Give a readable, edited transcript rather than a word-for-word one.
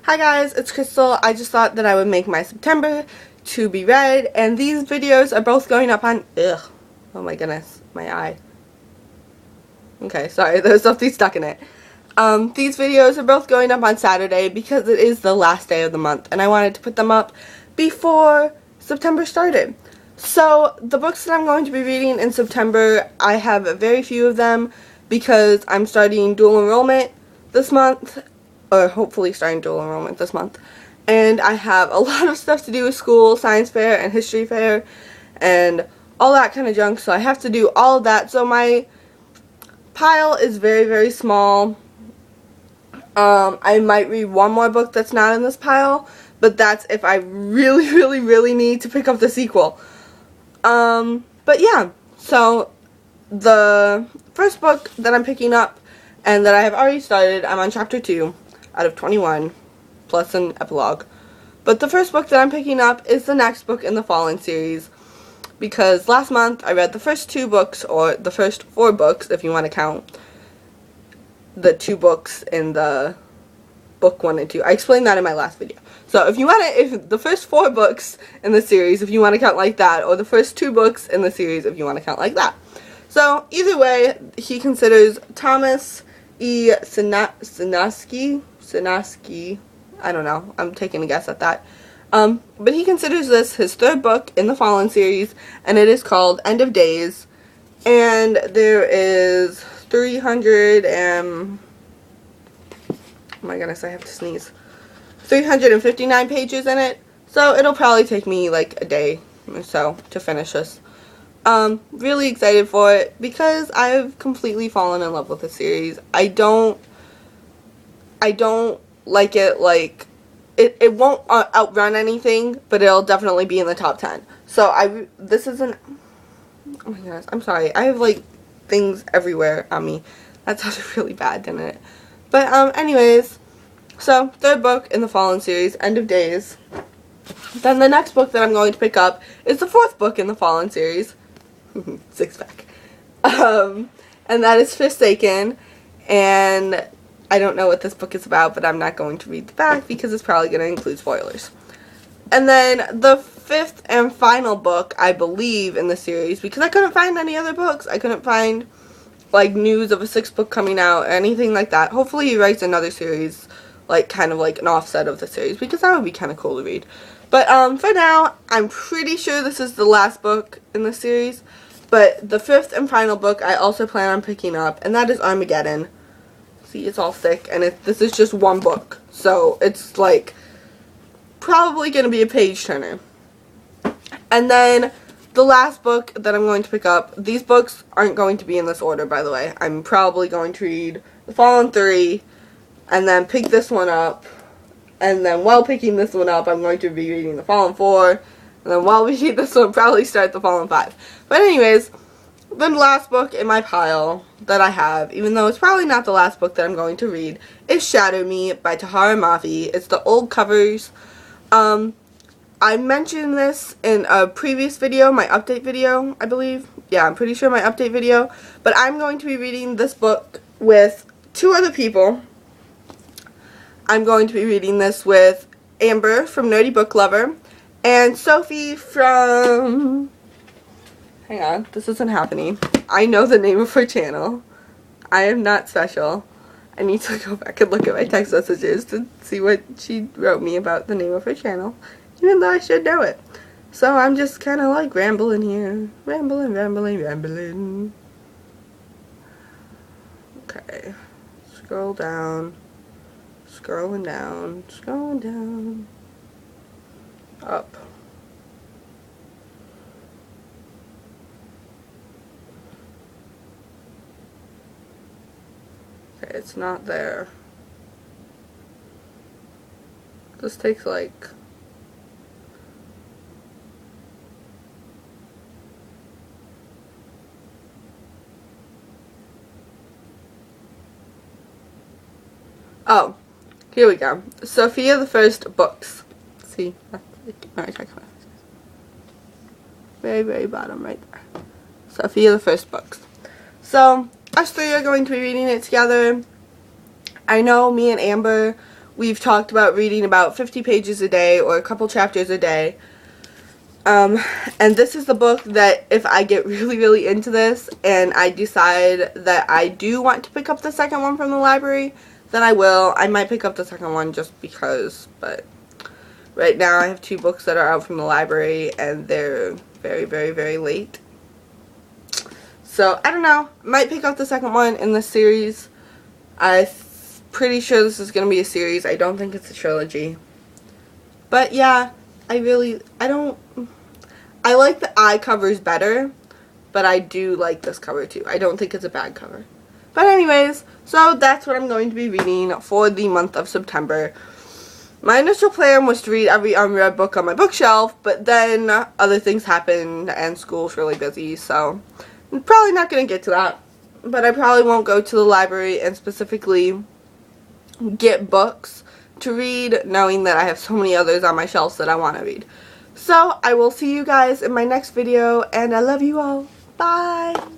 Hi guys, it's Crystal. I just thought that I would make my September to be read, and these videos are both going up on, oh my goodness, my eye. Okay, sorry, there's something stuck in it. These videos are both going up on Saturday because it is the last day of the month, and I wanted to put them up before September started. So, the books that I'm going to be reading in September, I have very few of them because I'm starting dual enrollment this month, or hopefully starting dual enrollment this month. And I have a lot of stuff to do with school, science fair and history fair, and all that kind of junk, so I have to do all of that. So my pile is very, very small. I might read one more book that's not in this pile, but that's if I really, really, really need to pick up the sequel. But yeah, so the first book that I'm picking up and that I have already started, I'm on chapter 2 out of 21, plus an epilogue. But the first book that I'm picking up is the next book in the Fallen series, because last month I read the first 2 books, or the first 4 books if you want to count the 2 books in the book 1 and 2. I explained that in my last video. So if you want to, if the first 4 books in the series, if you want to count like that, or the first 2 books in the series if you want to count like that. So either way, he considers Thomas E. Sinaski, I don't know, I'm taking a guess at that. But he considers this his 3rd book in the Fallen series, and it is called End of Days. And there is 300 and, oh my goodness, I have to sneeze, 359 pages in it, so it'll probably take me like a day or so to finish this. Really excited for it because I've completely fallen in love with the series. I don't like it, like, it won't outrun anything, but it'll definitely be in the top 10. So this isn't, oh my goodness, I'm sorry, I have like things everywhere on me. That sounded really bad, didn't it? But anyways, so 3rd book in the Fallen series, End of Days. Then the next book that I'm going to pick up is the 4th book in the Fallen series. 6-pack. And that is Forsaken, and I don't know what this book is about, but I'm not going to read the back because it's probably going to include spoilers. And then the 5th and final book, I believe, in the series, because I couldn't find any other books. I couldn't find like news of a 6th book coming out or anything like that. Hopefully he writes another series, like kind of like an offset of the series, because that would be kind of cool to read. But for now, I'm pretty sure this is the last book in the series. But the 5th and final book I also plan on picking up, and that is Armageddon. See, it's all thick, and this is just one book, so it's like probably going to be a page turner. And then the last book that I'm going to pick up, these books aren't going to be in this order, by the way. I'm probably going to read The Fallen 3, and then pick this one up, and then while picking this one up, I'm going to be reading The Fallen 4, and then while we read this one, probably start The Fallen 5. But anyways, the last book in my pile that I have, even though it's probably not the last book that I'm going to read, is Shadow Me by Tahara Mafi. It's the old covers. I mentioned this in a previous video, my update video, I believe. Yeah, I'm pretty sure my update video. But I'm going to be reading this book with 2 other people. I'm going to be reading this with Amber from Nerdy Book Lover and Sophie from, hang on, this isn't happening. I know the name of her channel. I am not special. I need to go back and look at my text messages to see what she wrote me about the name of her channel, even though I should know it. So I'm just kind of like rambling here. Rambling. Okay. Scroll down. Scrolling down. Up. Okay, it's not there. This takes like... Oh, here we go. Sophia the First books. See? Very, very bottom right there. Sophia the First books. So, us 3 are going to be reading it together. I know me and Amber we've talked about reading about 50 pages a day or a couple chapters a day. And this is the book that if I get really, really into this and I decide that I do want to pick up the second one from the library, then I will. I might pick up the second one just because, but right now I have 2 books that are out from the library and they're very, very, very late. So, I don't know. Might pick up the second one in this series. I'm pretty sure this is going to be a series. I don't think it's a trilogy. But yeah, I like the eye covers better, but I do like this cover too. I don't think it's a bad cover. But anyways, so that's what I'm going to be reading for the month of September. My initial plan was to read every unread book on my bookshelf, but then other things happened and school's really busy, so I'm probably not going to get to that. But I probably won't go to the library and specifically get books to read, knowing that I have so many others on my shelves that I want to read. So, I will see you guys in my next video, and I love you all. Bye!